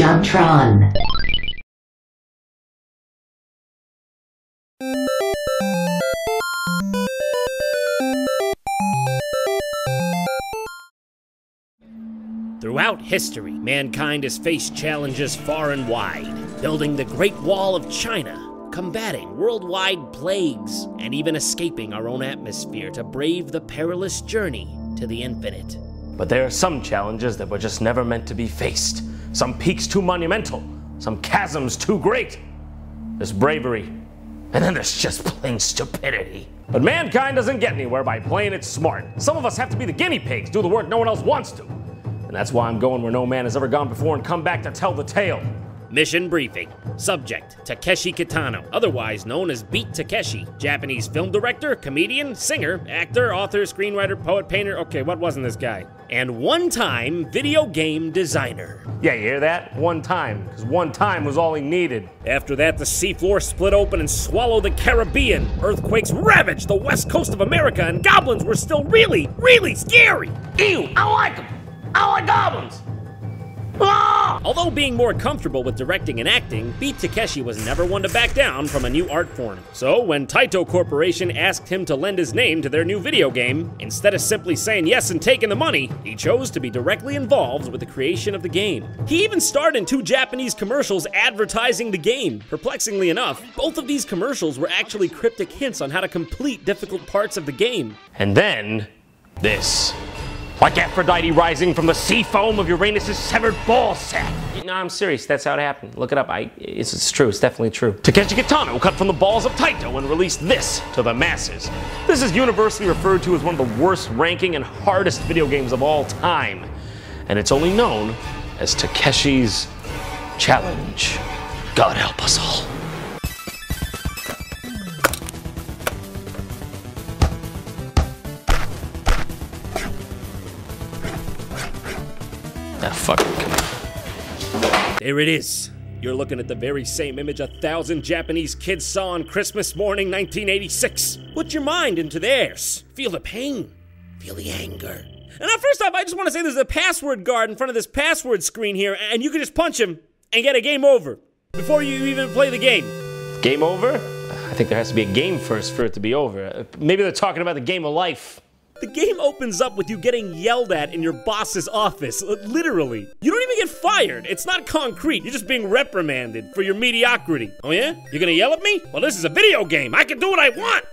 JonTron. Throughout history, mankind has faced challenges far and wide, building the Great Wall of China, combating worldwide plagues, and even escaping our own atmosphere to brave the perilous journey to the infinite. But there are some challenges that were just never meant to be faced. Some peaks too monumental, some chasms too great. There's bravery, and then there's just plain stupidity. But mankind doesn't get anywhere by playing it smart. Some of us have to be the guinea pigs, do the work no one else wants to. And that's why I'm going where no man has ever gone before and come back to tell the tale. Mission briefing. Subject: Takeshi Kitano, otherwise known as Beat Takeshi. Japanese film director, comedian, singer, actor, author, screenwriter, poet, painter. Okay, what wasn't this guy? And one-time video game designer. Yeah, you hear that? One time, because one time was all he needed. After that, the seafloor split open and swallowed the Caribbean. Earthquakes ravaged the west coast of America, and goblins were still really, really scary. Ew, I like them. I like goblins. Ah! Although being more comfortable with directing and acting, Beat Takeshi was never one to back down from a new art form. So when Taito Corporation asked him to lend his name to their new video game, instead of simply saying yes and taking the money, he chose to be directly involved with the creation of the game. He even starred in 2 Japanese commercials advertising the game. Perplexingly enough, both of these commercials were actually cryptic hints on how to complete difficult parts of the game. And then, this. Like Aphrodite rising from the sea foam of Uranus' severed ball sack. No, I'm serious, that's how it happened. Look it up, it's true, it's definitely true. Takeshi Kitano cut from the balls of Taito and released this to the masses. This is universally referred to as one of the worst ranking and hardest video games of all time. And it's only known as Takeshi's Challenge. God help us all. Ah, fuck. There it is. You're looking at the very same image 1,000 Japanese kids saw on Christmas morning 1986. Put your mind into theirs. Feel the pain. Feel the anger. And now, first off, I just want to say there's a password guard in front of this password screen here, and you can just punch him and get a game over before you even play the game. Game over? I think there has to be a game first for it to be over. Maybe they're talking about the game of life. The game opens up with you getting yelled at in your boss's office, literally. You don't even get fired. It's not concrete. You're just being reprimanded for your mediocrity. Oh yeah? You're gonna yell at me? Well, this is a video game. I can do what I want.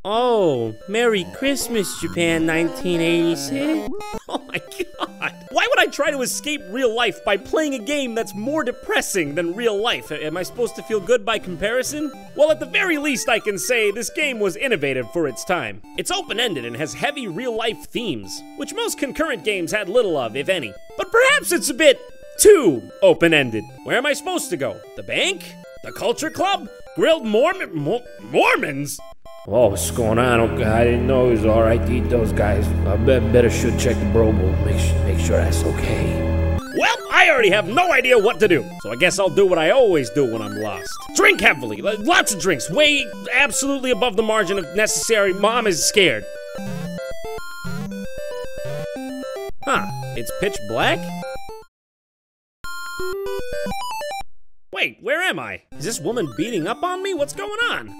Oh, Merry Christmas, Japan 1986. Oh my god. Why would I try to escape real life by playing a game that's more depressing than real life? Am I supposed to feel good by comparison? Well, at the very least, I can say this game was innovative for its time. It's open-ended and has heavy real-life themes, which most concurrent games had little of, if any. But perhaps it's a bit too open-ended. Where am I supposed to go? The bank? The culture club? Grilled Mormons? Oh, what's going on? I didn't know it was alright to eat those guys. I better should check the Brobo. Make sure that's okay. Well, I already have no idea what to do. So I guess I'll do what I always do when I'm lost. Drink heavily. Lots of drinks. Way absolutely above the margin of necessary. Mom is scared. Huh. It's pitch black? Wait, where am I? Is this woman beating up on me? What's going on?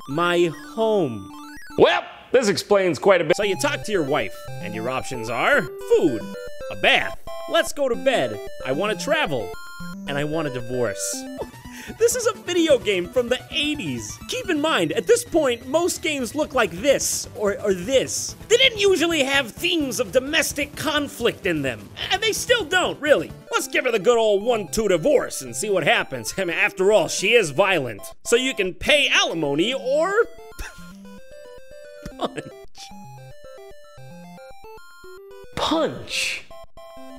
My home. Well, this explains quite a bit. So you talk to your wife, and your options are food, a bath, let's go to bed, I want to travel, and I want a divorce. This is a video game from the 80s. Keep in mind, at this point, most games look like this, or this. They didn't usually have themes of domestic conflict in them, and they still don't, really. Let's give her the good old 1-2 divorce and see what happens. I mean, after all, she is violent. So you can pay alimony or punch. Punch?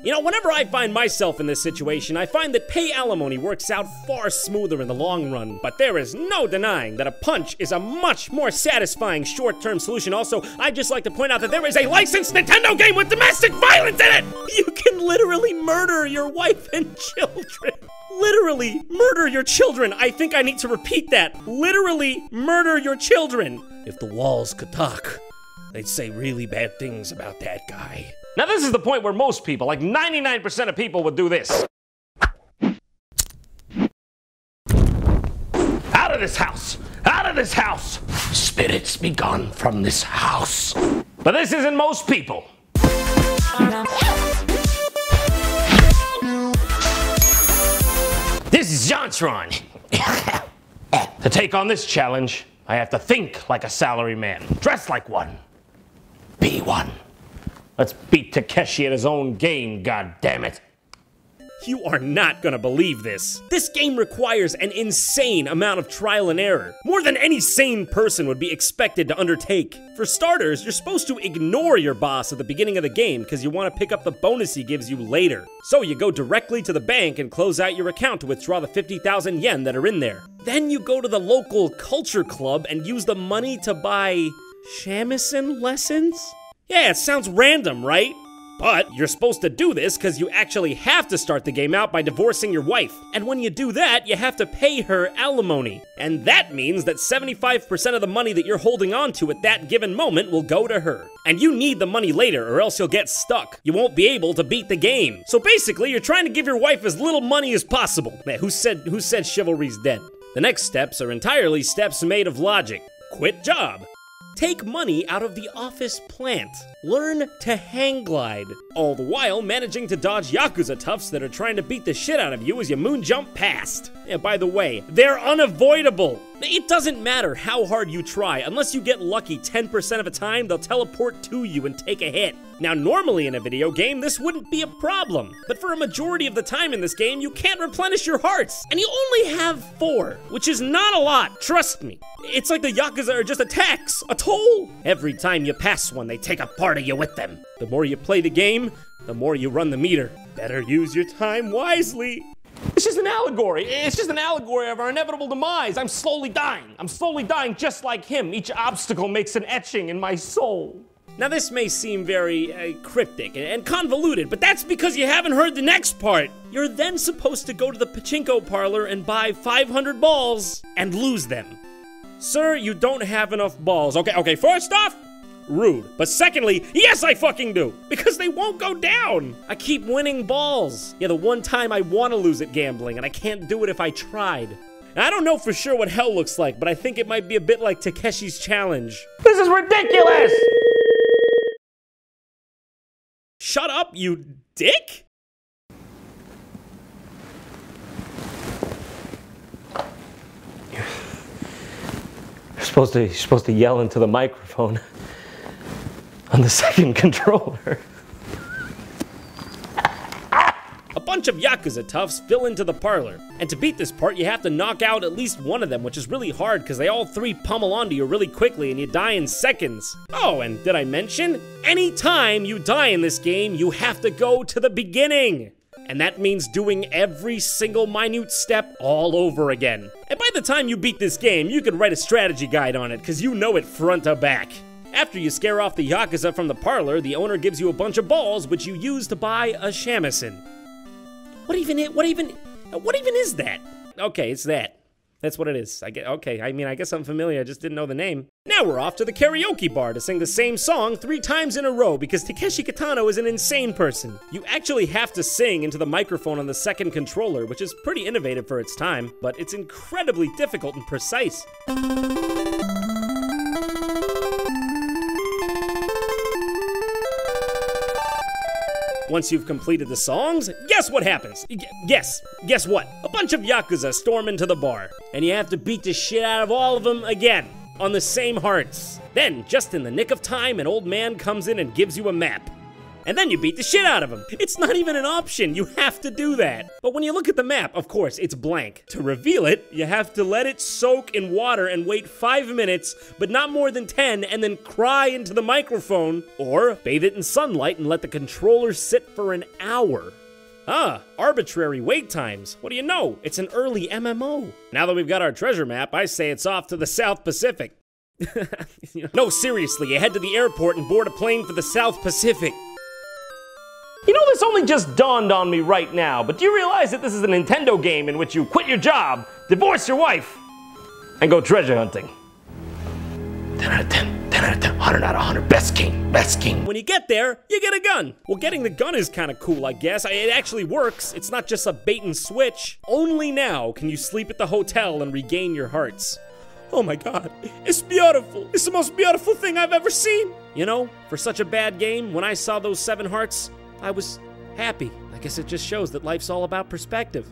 You know, whenever I find myself in this situation, I find that pay alimony works out far smoother in the long run. But there is no denying that a punch is a much more satisfying short-term solution. Also, I'd just like to point out that there is a licensed Nintendo game with domestic violence in it! You can literally murder your wife and children. Literally murder your children. I think I need to repeat that. Literally murder your children. If the walls could talk, they'd say really bad things about that guy. Now this is the point where most people, like 99% of people, would do this. Out of this house! Out of this house! Spirits be gone from this house. But this isn't most people. This is JonTron. To take on this challenge, I have to think like a salaryman, dress like one, be one. Let's beat Takeshi at his own game, goddammit. You are not gonna believe this. This game requires an insane amount of trial and error, more than any sane person would be expected to undertake. For starters, you're supposed to ignore your boss at the beginning of the game because you want to pick up the bonus he gives you later. So you go directly to the bank and close out your account to withdraw the 50,000 yen that are in there. Then you go to the local culture club and use the money to buy shamisen lessons? Yeah, it sounds random, right? But you're supposed to do this because you actually have to start the game out by divorcing your wife. And when you do that, you have to pay her alimony. And that means that 75% of the money that you're holding on to at that given moment will go to her. And you need the money later or else you'll get stuck. You won't be able to beat the game. So basically, you're trying to give your wife as little money as possible. Man, who said chivalry's dead? The next steps are entirely steps made of logic. Quit job. Take money out of the office plant. Learn to hang glide. All the while managing to dodge Yakuza toughs that are trying to beat the shit out of you as you moon jump past. And by the way, they're unavoidable. It doesn't matter how hard you try, unless you get lucky 10% of the time, they'll teleport to you and take a hit. Now normally in a video game, this wouldn't be a problem, but for a majority of the time in this game, you can't replenish your hearts, and you only have 4, which is not a lot, trust me. It's like the Yakuza are just a tax, a toll. Every time you pass one, they take a part of you with them. The more you play the game, the more you run the meter. Better use your time wisely. It's just an allegory. It's just an allegory of our inevitable demise. I'm slowly dying. I'm slowly dying just like him. Each obstacle makes an etching in my soul. Now this may seem very cryptic and convoluted, but that's because you haven't heard the next part. You're then supposed to go to the pachinko parlor and buy 500 balls and lose them. Sir, you don't have enough balls. Okay, first off, rude. But secondly, yes I fucking do, because they won't go down. I keep winning balls. Yeah, the one time I want to lose at gambling, and I can't do it if I tried. Now, I don't know for sure what hell looks like, but I think it might be a bit like Takeshi's challenge. This is ridiculous! Shut up, you dick! You're supposed to yell into the microphone on the second controller. A bunch of Yakuza toughs fill into the parlor, and to beat this part you have to knock out at least one of them, which is really hard because they all 3 pummel onto you really quickly and you die in seconds. Oh, and did I mention? Anytime you die in this game, you have to go to the beginning. And that means doing every single minute step all over again. And by the time you beat this game, you can write a strategy guide on it because you know it front to back. After you scare off the Yakuza from the parlor, the owner gives you a bunch of balls which you use to buy a shamisen. What even is that? Okay, it's that. That's what it is. I guess I'm familiar, I just didn't know the name. Now we're off to the karaoke bar to sing the same song 3 times in a row because Takeshi Kitano is an insane person. You actually have to sing into the microphone on the second controller, which is pretty innovative for its time, but it's incredibly difficult and precise. Once you've completed the songs, guess what happens? Guess what? A bunch of Yakuza storm into the bar, and you have to beat the shit out of all of them again, on the same hearts. Then, just in the nick of time, an old man comes in and gives you a map. And then you beat the shit out of him. It's not even an option, you have to do that. But when you look at the map, of course, it's blank. To reveal it, you have to let it soak in water and wait 5 minutes, but not more than 10, and then cry into the microphone, or bathe it in sunlight and let the controller sit for an hour. Arbitrary wait times. What do you know? It's an early MMO. Now that we've got our treasure map, I say it's off to the South Pacific. No, seriously, you head to the airport and board a plane for the South Pacific. You know, this only just dawned on me right now, but do you realize that this is a Nintendo game in which you quit your job, divorce your wife, and go treasure hunting? 10 out of 10, 10 out of 10, 100 out of 100. Best game. Best game. When you get there, you get a gun. Well, getting the gun is kind of cool, I guess. It actually works. It's not just a bait and switch. Only now can you sleep at the hotel and regain your hearts. Oh my god, it's beautiful. It's the most beautiful thing I've ever seen. You know, for such a bad game, when I saw those 7 hearts, I was happy. I guess it just shows that life's all about perspective.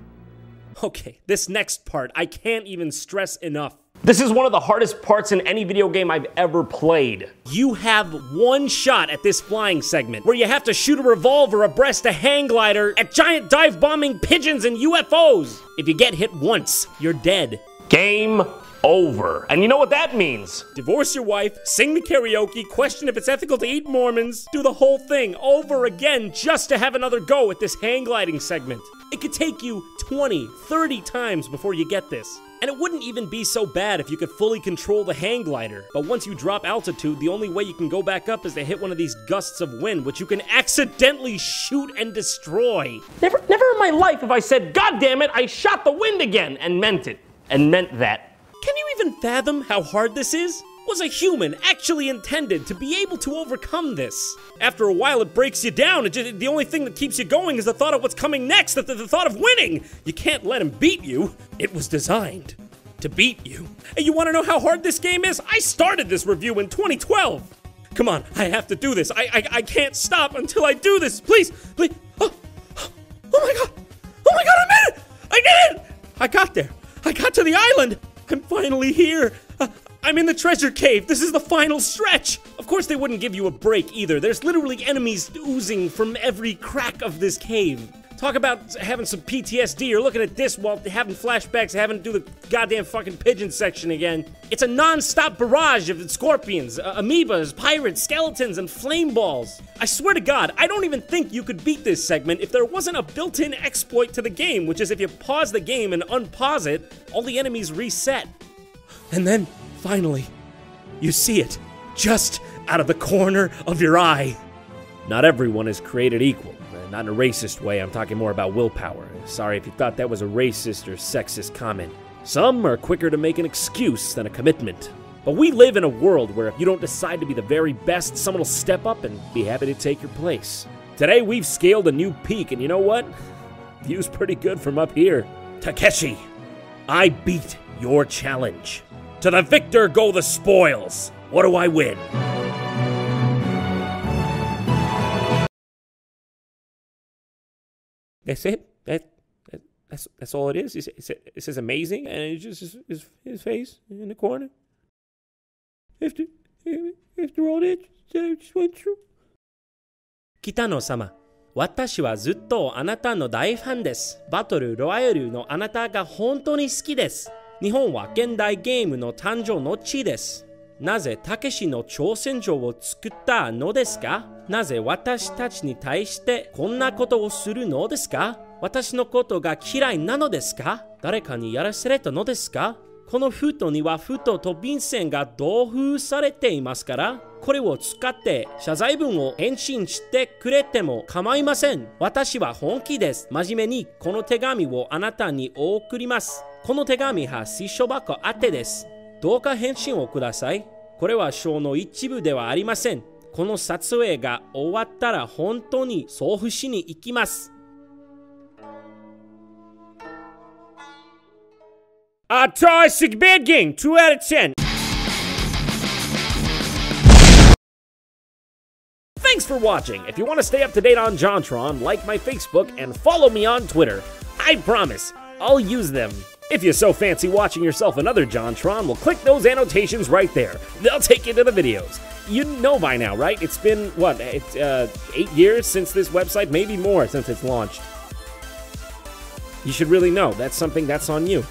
Okay, this next part, I can't even stress enough. This is one of the hardest parts in any video game I've ever played. You have one shot at this flying segment, where you have to shoot a revolver abreast a hang glider at giant dive-bombing pigeons and UFOs. If you get hit once, you're dead. Game over. And you know what that means? Divorce your wife, sing the karaoke, question if it's ethical to eat Mormons, do the whole thing over again just to have another go at this hang gliding segment. It could take you 20, 30 times before you get this. And it wouldn't even be so bad if you could fully control the hang glider. But once you drop altitude, the only way you can go back up is to hit one of these gusts of wind, which you can accidentally shoot and destroy. Never in my life have I said, God damn it, I shot the wind again, and meant it. And meant that. Can you even fathom how hard this is? Was a human actually intended to be able to overcome this? After a while, it breaks you down. The only thing that keeps you going is the thought of what's coming next, the thought of winning. You can't let him beat you. It was designed to beat you. And you want to know how hard this game is? I started this review in 2012. Come on, I have to do this. I can't stop until I do this. Please, please. Oh my god. Oh my god, I made it. I did it. I got there. I got to the island. I'm finally here. I'm in the treasure cave. This is the final stretch. Of course, they wouldn't give you a break either. There's literally enemies oozing from every crack of this cave. Talk about having some PTSD. You're looking at this while having flashbacks, having to do the goddamn fucking pigeon section again. It's a non-stop barrage of scorpions, amoebas, pirates, skeletons, and flame balls. I swear to God, I don't even think you could beat this segment if there wasn't a built-in exploit to the game, which is if you pause the game and unpause it, all the enemies reset. And then, finally, you see it, just out of the corner of your eye. Not everyone is created equal. Not in a racist way, I'm talking more about willpower. Sorry if you thought that was a racist or sexist comment. Some are quicker to make an excuse than a commitment. But we live in a world where if you don't decide to be the very best, someone will step up and be happy to take your place. Today we've scaled a new peak, and you know what? View's pretty good from up here. Takeshi, I beat your challenge. To the victor go the spoils. What do I win? That's it. That's all it is. It says amazing, and it's just his face in the corner. After all that I just went through. Kitano-sama, 私はずっとあなたの大ファンです。バトルロワイヤルのあなたが本当に好きです。日本は現代ゲームの誕生の地です。なぜたけしの挑戦状を作ったのですか？なぜ私たちに対してこんなことをするのですか？私のことが嫌いなのですか？誰かにやらせれたのですか？この封筒には封筒と便箋が同封されていますから、これを使って謝罪文を返信してくれても構いません。私は本気です。真面目にこの手紙をあなたに送ります。この手紙は私書箱宛てです。どうか返信をください。これはショーの一部ではありません。この撮影が終わったら本当に送付しに行きます。Toxic bad game, 2 out of 10. Thanks for watching. If you want to stay up to date on JonTron, like my Facebook and follow me on Twitter. I promise, I'll use them. If you so fancy watching yourself another JonTron, well, click those annotations right there. They'll take you to the videos. You know by now, right? It's been, what, 8 years since this website? Maybe more since it's launched. You should really know. That's something that's on you.